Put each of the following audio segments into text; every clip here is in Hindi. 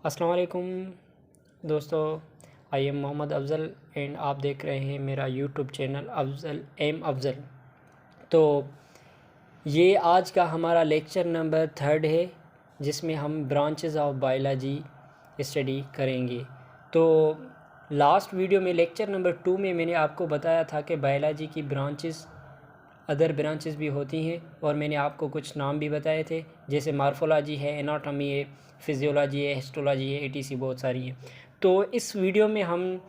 अस्सलाम वालेकुम दोस्तों, I am Mohammad Afzal and आप देख रहे हैं मेरा यूट्यूब चैनल अफ़ज़ल। तो ये आज का हमारा लेक्चर नंबर 3 है जिसमें हम ब्रांचेस ऑफ बायोलॉजी स्टडी करेंगे। तो लास्ट वीडियो में लेक्चर नंबर 2 में मैंने आपको बताया था कि बायोलॉजी की अदर ब्रांचेस भी होती हैं और मैंने आपको कुछ नाम भी बताए थे, जैसे मार्फोलॉजी है, एनाटॉमी है, फिजियोलॉजी है, हिस्टोलॉजी है, एटीसी बहुत सारी हैं। तो इस वीडियो में हम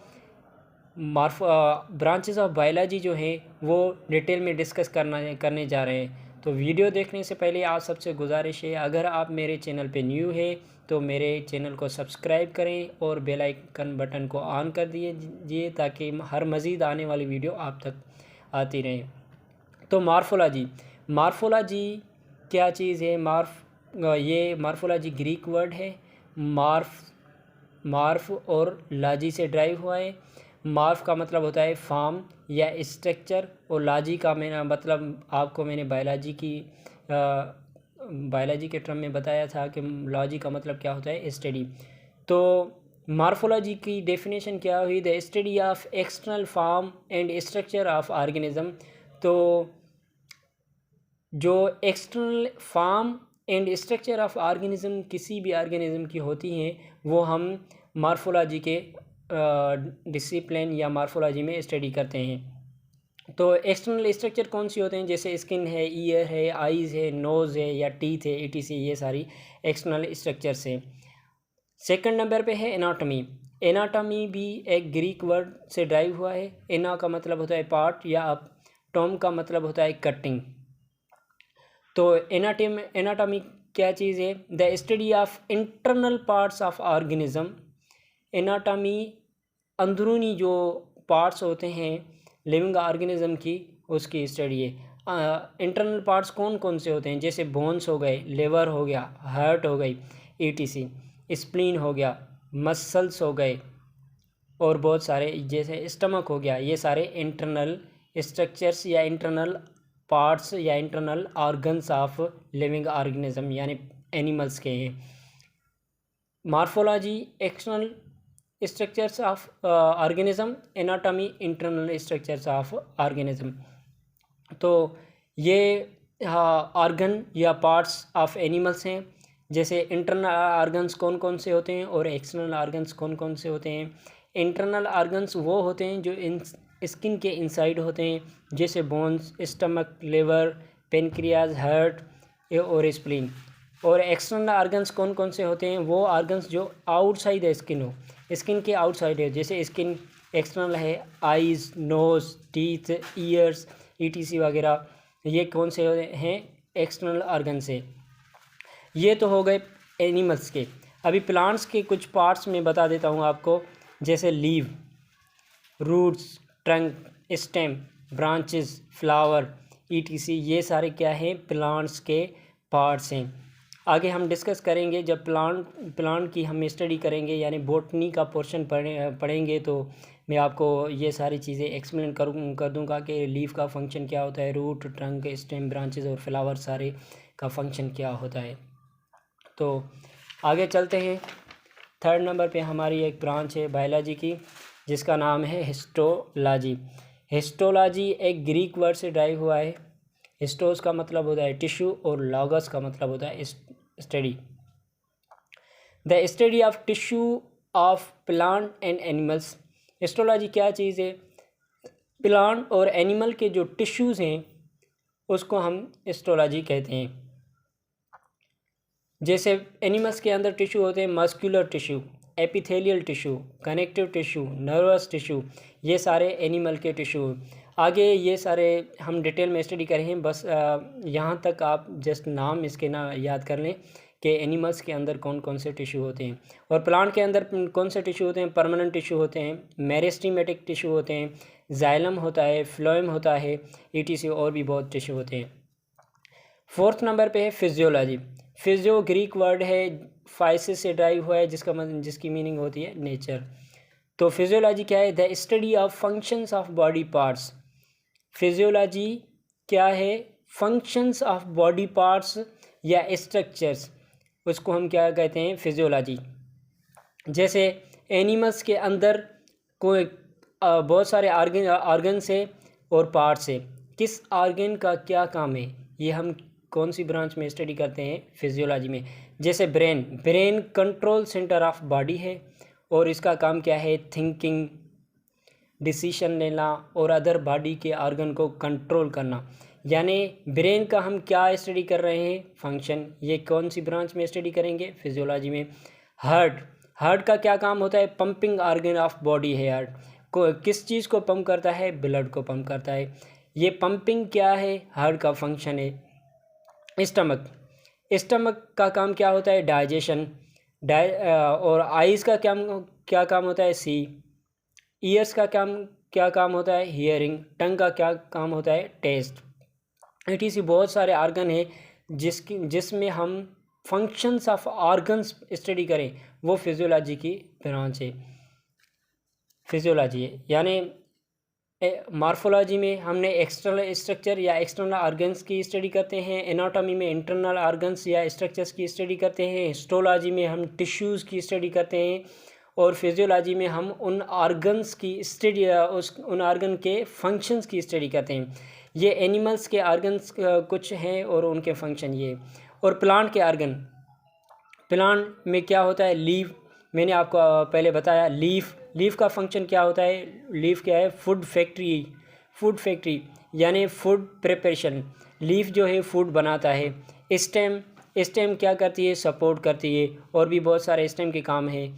ब्रांचेस ऑफ बायोलॉजी जो हैं वो डिटेल में डिस्कस करने जा रहे हैं। तो वीडियो देखने से पहले आप सबसे गुजारिश है, अगर आप मेरे चैनल पे न्यू है तो मेरे चैनल को सब्सक्राइब करें और बेल आइकन बटन को ऑन कर दीजिए ताकि हर मज़ीद आने वाली वीडियो आप तक आती रहे। तो मार्फोलॉजी क्या चीज़ है? ये मार्फोलॉजी ग्रीक वर्ड है। मार्फ और लॉजी से ड्राइव हुआ है। मार्फ का मतलब होता है फॉर्म या स्ट्रक्चर, और लॉजी का मेरा मतलब आपको मैंने बायोलॉजी के टर्म में बताया था कि लॉजी का मतलब क्या होता है, स्टडी। तो मार्फोलॉजी की डेफिनेशन क्या हुई? The study of external form and structure of organism. तो जो external form and structure of organism किसी भी ऑर्गेनिज्म की होती हैं वो हम मार्फोलॉजी के डिसिप्लिन या मार्फोलॉजी में स्टडी करते हैं। तो एक्सटर्नल स्ट्रक्चर कौन सी होते हैं? जैसे स्किन है, ईयर है, आइज़ है, नोज़ है या टीथ है, ईटीसी, ये सारी एक्सटर्नल स्ट्रक्चर्स हैं। सेकंड नंबर पे है एनाटॉमी। एनाटॉमी भी एक ग्रीक वर्ड से ड्राइव हुआ है। एना का मतलब होता है पार्ट या टॉम का मतलब होता है कटिंग। तो एनाटॉमी क्या चीज़ है? The study of internal parts of organism. Anatomy अंदरूनी जो पार्ट्स होते हैं लिविंग ऑर्गेनिज्म की, उसकी स्टडी है। इंटरनल पार्ट्स कौन कौन से होते हैं? जैसे बोन्स हो गए, लिवर हो गया, हार्ट हो गई, ईटीसी, स्प्लीन हो गया, मसल्स हो गए और बहुत सारे, जैसे स्टमक हो गया। ये सारे इंटरनल स्ट्रक्चर्स या इंटरनल पार्ट्स या internal organs of living organism यानी एनिमल्स के हैं। Morphology external structures of organism, anatomy internal structures of organism. तो ये ऑर्गन या पार्ट्स ऑफ एनिमल्स हैं। जैसे इंटरनल ऑर्गन्स कौन कौन से होते हैं और एक्सटर्नल ऑर्गन्स कौन कौन से होते हैं? इंटरनल ऑर्गन्स वो होते हैं जो स्किन के इनसाइड होते हैं, जैसे bones, stomach, liver, pancreas, heart और स्प्लीन। और एक्सटर्नल ऑर्गन्स कौन कौन से होते हैं? वो ऑर्गन्स जो आउटसाइड है स्किन हो, स्किन के आउटसाइड है। जैसे स्किन एक्सटर्नल है, eyes, nose, teeth, ears, ETC वगैरह, ये कौन से हैं? एक्सटर्नल ऑर्गन से। ये तो हो गए एनिमल्स के। अभी प्लांट्स के कुछ पार्ट्स में बता देता हूँ आपको, जैसे leave, roots, trunk, stem, branches, flower, ETC, ये सारे क्या हैं? प्लांट्स के पार्ट्स हैं। आगे हम डिस्कस करेंगे जब प्लांट की हम स्टडी करेंगे, यानी बॉटनी का पोर्शन पढ़ेंगे, तो मैं आपको ये सारी चीज़ें एक्सप्लेन कर दूंगा कि लीफ का फंक्शन क्या होता है, रूट, ट्रंक, स्टेम, ब्रांचेस और फ्लावर सारे का फंक्शन क्या होता है। तो आगे चलते हैं। थर्ड नंबर पे हमारी एक ब्रांच है बायोलॉजी की जिसका नाम है हिस्टोलॉजी। हिस्टोलॉजी एक ग्रीक वर्ड से ड्राइव हुआ है। हिस्टोस का मतलब होता है टिश्यू और लॉगस का मतलब होता है study. The study of tissue of plant and animals. Histology क्या चीज़ है? प्लांट और एनिमल के जो टिश्यूज़ हैं उसको हम हिस्टोलॉजी कहते हैं। जैसे एनिमल्स के अंदर टिश्यू होते हैं, muscular tissue, epithelial tissue, connective tissue, nervous tissue, ये सारे एनिमल के टिश्यू। आगे ये सारे हम डिटेल में स्टडी करें, बस यहाँ तक आप जस्ट नाम इसके ना याद कर लें कि एनिमल्स के अंदर कौन कौन से टिश्यू होते हैं। और प्लांट के अंदर कौन से टिश्यू होते हैं? परमानेंट टिश्यू होते हैं, मेरिस्टेमेटिक टिश्यू होते हैं, जाइलम होता है, फ्लोएम होता है, ईटीसी और भी बहुत टिश्यू होते हैं। फोर्थ नंबर पे है फिजियोलॉजी। फिजियो ग्रीक वर्ड है, फाइसिस से ड्राइव हुआ है, जिसकी मीनिंग होती है नेचर। तो फिजियोलॉजी क्या है? The study of functions of body parts. Physiology क्या है? फंक्शंस ऑफ बॉडी पार्ट्स या स्ट्रक्चर्स, उसको हम क्या कहते हैं? फिजियोलॉजी। जैसे एनिमल्स के अंदर कोई बहुत सारे आर्गन्स है और पार्ट्स है, किस आर्गन का क्या काम है, ये हम कौन सी ब्रांच में स्टडी करते हैं, फिजियोलॉजी में। जैसे brain control centre of body है और इसका काम क्या है, थिंकिंग, डिसीशन लेना और अदर बॉडी के आर्गन को कंट्रोल करना। यानी ब्रेन का हम क्या स्टडी कर रहे हैं, फंक्शन। ये कौन सी ब्रांच में स्टडी करेंगे, फिजियोलॉजी में। हार्ट का क्या काम होता है, पंपिंग आर्गन ऑफ बॉडी है। हार्ट को किस चीज़ को पंप करता है, ब्लड को पंप करता है। ये पंपिंग क्या है, हार्ट का फंक्शन है। स्टमक का काम क्या होता है, डाइजेशन। और आइज़ का क्या काम होता है, सी। ईयर्स का क्या काम होता है, हियरिंग। टंग का क्या काम होता है, टेस्ट। ETC बहुत सारे आर्गन है जिसमें हम फंक्शंस ऑफ ऑर्गन्स स्टडी करें, वो फिजियोलॉजी की ब्रांच है, फिजियोलॉजी है। यानी मॉर्फोलॉजी में हमने एक्सटर्नल स्ट्रक्चर या एक्सटर्नल ऑर्गन्स की स्टडी करते हैं। एनाटॉमी में इंटरनल ऑर्गन्स या स्ट्रक्चर्स की स्टडी करते हैं। हिस्टोलॉजी में हम टिश्यूज़ की स्टडी करते हैं। और फिजियोलॉजी में हम उन ऑर्गन्स की स्टडी उन ऑर्गन के फंक्शंस की स्टडी करते हैं। ये एनिमल्स के ऑर्गन्स कुछ हैं और उनके फंक्शन ये। और प्लांट के ऑर्गन, प्लांट में क्या होता है, लीफ। मैंने आपको पहले बताया लीफ का फंक्शन क्या होता है। लीफ क्या है, फूड फैक्ट्री यानी फूड प्रिपरेशन। लीफ जो है फूड बनाता है। स्टेम क्या करती है, सपोर्ट करती है। और भी बहुत सारे स्टेम के काम है।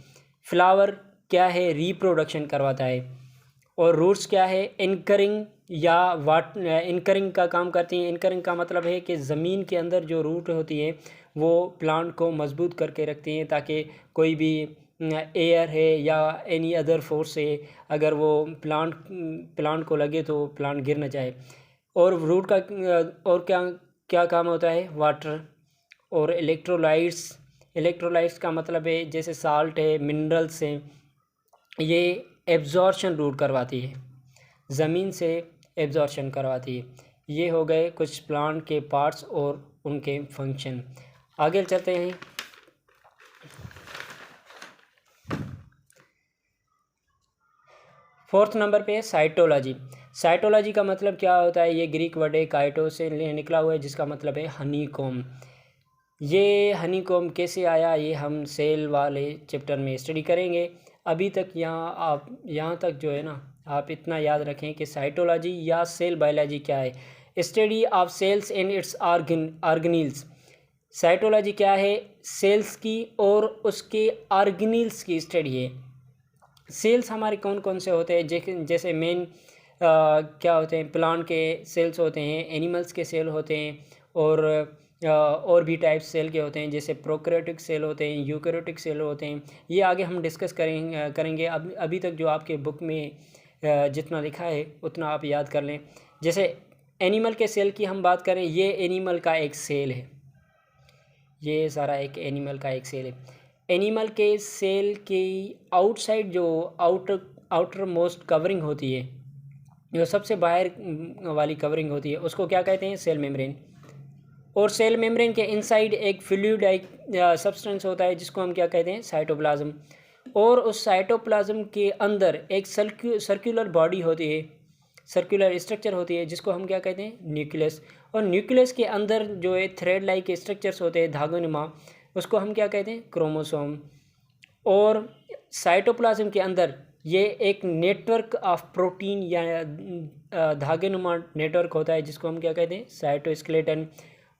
फ्लावर क्या है, रिप्रोडक्शन करवाता है। और रूट्स क्या है, एंकरिंग एंकरिंग का काम करती हैं। एंकरिंग का मतलब है कि ज़मीन के अंदर जो रूट होती है वो प्लांट को मजबूत करके रखती हैं, ताकि कोई भी एयर है या एनी अदर फोर्स है, अगर वो प्लांट को लगे तो प्लांट गिर न जाए। और रूट का और क्या काम होता है, वाटर। और इलेक्ट्रोलाइट्स का मतलब है जैसे साल्ट है, मिनरल्स हैं, ये एब्जॉर्शन रूट करवाती है, ज़मीन से एब्जॉर्शन करवाती है। ये हो गए कुछ प्लांट के पार्ट्स और उनके फंक्शन। आगे चलते हैं। फोर्थ नंबर पे साइटोलॉजी का मतलब क्या होता है, ये ग्रीक वर्ड है, काइटो से निकला हुआ है, जिसका मतलब है हनीकॉम। ये हनीकॉम कैसे आया, ये हम सेल वाले चैप्टर में स्टडी करेंगे। अभी तक यहाँ तक जो है ना, आप इतना याद रखें कि साइटोलॉजी या सेल बायोलॉजी क्या है, study of cells and its organelles. Cytology क्या है, सेल्स की और उसके ऑर्गेनील्स की स्टडी है। सेल्स हमारे कौन कौन से होते हैं, जैसे मेन क्या होते हैं, प्लांट के सेल्स होते हैं, एनिमल्स के सेल होते हैं, और भी टाइप्स सेल के होते हैं, जैसे प्रोकैरियोटिक सेल होते हैं, यूकैरियोटिक सेल होते हैं। ये आगे हम डिस्कस करेंगे। अभी तक जो आपके बुक में जितना लिखा है उतना आप याद कर लें। जैसे एनिमल के सेल की हम बात करें, ये एनिमल का एक सेल है, ये सारा एक एनिमल का एक सेल है। एनिमल के सेल की आउटसाइड जो आउटर मोस्ट कवरिंग होती है, जो सबसे बाहर वाली कवरिंग होती है, उसको क्या कहते हैं, सेल मेम्ब्रेन। और सेल मेम्ब्रेन के इनसाइड एक फ्लूइड लाइक सब्सटेंस होता है, जिसको हम क्या कहते हैं, साइटोप्लाज्म। और उस साइटोप्लाज्म के अंदर एक सर्कुलर बॉडी होती है, सर्कुलर स्ट्रक्चर होती है, जिसको हम क्या कहते हैं, न्यूक्लियस। और न्यूक्लियस के अंदर जो है थ्रेड लाइक स्ट्रक्चर्स होते हैं, धागोनुमा, उसको हम क्या कहते हैं, क्रोमोसोम। और साइटोप्लाज्म के अंदर ये एक नेटवर्क ऑफ प्रोटीन या धागेनुमा नेटवर्क होता है, जिसको हम क्या कहते हैं, साइटोस्केलेटन।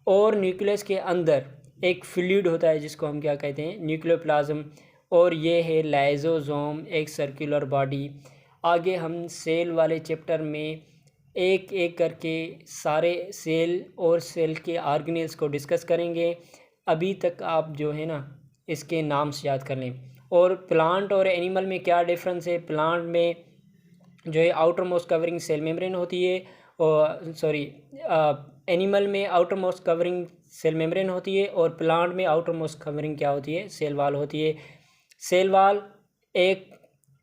और न्यूक्लियस के अंदर एक फ्लूइड होता है, जिसको हम क्या कहते हैं, न्यूक्लियोप्लाज्म। और ये है लाइजोसोम, एक सर्कुलर बॉडी। आगे हम सेल वाले चैप्टर में एक एक करके सारे सेल और सेल के ऑर्गेनेल्स को डिस्कस करेंगे। अभी तक आप जो है ना, इसके नाम से याद कर लें। और प्लांट और एनिमल में क्या डिफरेंस है, प्लांट में जो है outermost covering cell membrane होती है, और एनिमल में outermost covering cell membrane होती है, और प्लांट में आउटर मोस्ट कवरिंग क्या होती है, सेल वाल होती है। सेल वाल एक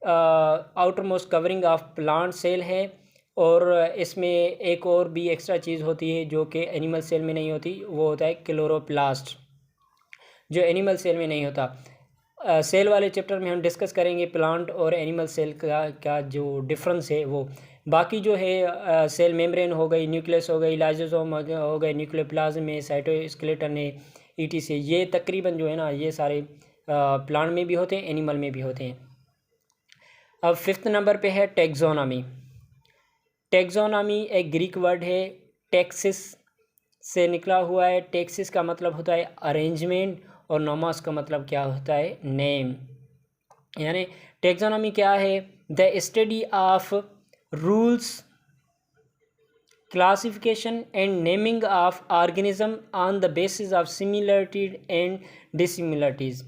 outermost covering of plant cell है, और इसमें एक और भी एक्स्ट्रा चीज़ होती है जो कि एनिमल सेल में नहीं होती, वो होता है क्लोरोप्लास्ट, जो एनिमल सेल में नहीं होता। सेल वाले चैप्टर में हम डिस्कस करेंगे प्लांट और एनिमल सेल का जो डिफरेंस है वो। बाकी जो है सेल मेम्ब्रेन हो गई, न्यूक्लियस हो गई, लाइसोसोम हो गए, न्यूक्लियोप्लाज्म है, साइटोस्केलेटन है, ईटीसी, ये तकरीबन जो है ना ये सारे प्लांट में भी होते हैं, एनिमल में भी होते हैं। अब 5th नंबर पे है टैक्सोनॉमी। टैक्सोनॉमी एक ग्रीक वर्ड है, टैक्सिस से निकला हुआ है। टैक्सिस का मतलब होता है अरेंजमेंट और नोमस का मतलब क्या होता है, नेम। यानी टैक्सोनॉमी क्या है, the study of rules, classification and naming of organism on the basis of similarities and dissimilarities.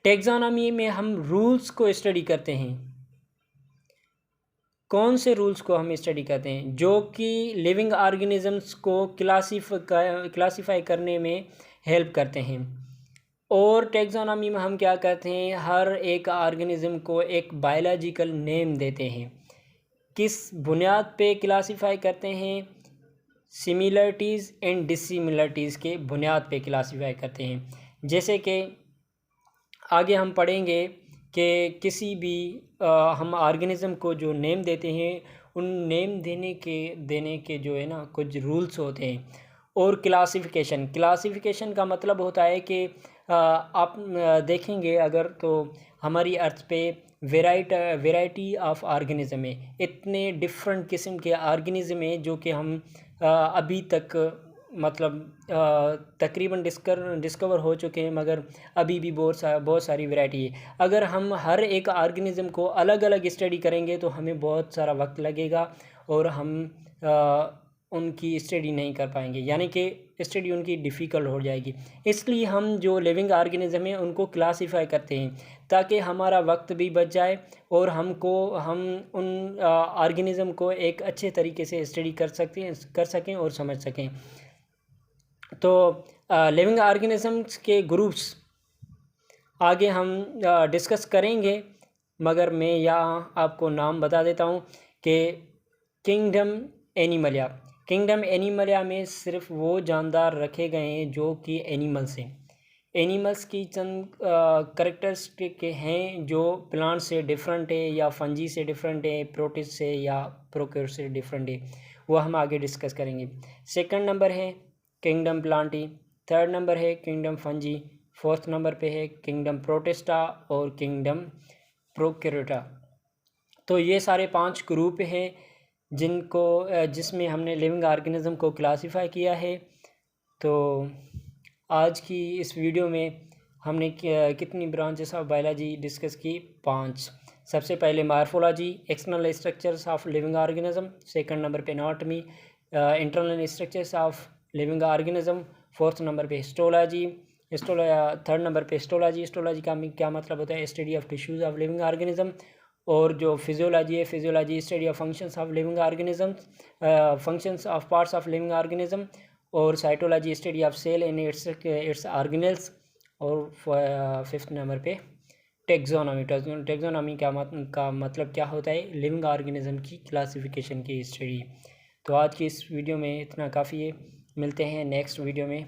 Taxonomy में हम रूल्स को स्टडी करते हैं। कौन से रूल्स को हम स्टडी करते हैं, जो कि लिविंग ऑर्गेनिजम्स को क्लासीफाई करने में हेल्प करते हैं। और टैक्सोनॉमी में हम क्या करते हैं, हर एक ऑर्गेनिज्म को एक बायोलॉजिकल नेम देते हैं। किस बुनियाद पे क्लासीफाई करते हैं, सिमिलरिटीज़ एंड डिसिमिलरिटीज़ के बुनियाद पे क्लासीफाई करते हैं। जैसे कि आगे हम पढ़ेंगे कि किसी भी हम ऑर्गेनिज्म को जो नेम देते हैं, उन नेम देने के जो है ना कुछ रूल्स होते हैं। और क्लासिफिकेशन का मतलब होता है कि आप देखेंगे अगर तो हमारी अर्थ पे वेराइटी ऑफ ऑर्गेनिज्म है, इतने डिफरेंट किस्म के ऑर्गेनिज्म हैं जो कि हम अभी तक मतलब तकरीबन डिस्कवर हो चुके हैं, मगर अभी भी बहुत सारी वैरायटी है। अगर हम हर एक ऑर्गेनिज्म को अलग अलग स्टडी करेंगे तो हमें बहुत सारा वक्त लगेगा और हम उनकी स्टडी नहीं कर पाएंगे, यानी कि स्टडी उनकी डिफ़िकल्ट हो जाएगी। इसलिए हम जो लिविंग ऑर्गेनिज्म है उनको क्लासीफाई करते हैं ताकि हमारा वक्त भी बच जाए और हम उन ऑर्गेनिज्म को एक अच्छे तरीके से स्टडी कर सकें और समझ सकें। तो लिविंग ऑर्गेनिजम्स के ग्रुप्स आगे हम डिस्कस करेंगे, मगर मैं यहाँ आपको नाम बता देता हूँ कि किंगडम एनिमलिया में सिर्फ वो जानदार रखे गए हैं जो कि एनिमल्स हैं। एनिमल्स की चंद करेक्टरिस्टिक हैं जो प्लांट से डिफरेंट है या फंजी से डिफरेंट है, प्रोटिस्ट से या प्रोक्यूर से डिफरेंट है, वो हम आगे डिस्कस करेंगे। 2nd नंबर है किंगडम प्लांटी, 3rd नंबर है किंगडम फंजी, 4th नंबर पे है किंगडम प्रोटिस्टा और किंगडम प्रोक्यूरेटा। तो ये सारे 5 ग्रुप हैं जिसमें हमने लिविंग ऑर्गेनिज्म को क्लासीफाई किया है। तो आज की इस वीडियो में हमने कितनी ब्रांचेस ऑफ बायोलॉजी डिस्कस की, 5। सबसे पहले morphology, external structures of living organism, 2nd number पे anatomy, internal structures of living organism, 4th number पे हिस्टोलॉजी, 3rd नंबर पे हिस्टोलॉजी का क्या मतलब होता है, study of tissues of living organism. और जो physiology study of functions of living organism, functions of parts of living organism. और cytology study of cell and its organelles. और 5th नंबर पे टैक्सोनॉमी का मतलब क्या होता है, लिविंग ऑर्गेनिज्म की क्लासिफिकेशन की स्टडी। तो आज की इस वीडियो में इतना काफ़ी है, मिलते हैं नेक्स्ट वीडियो में।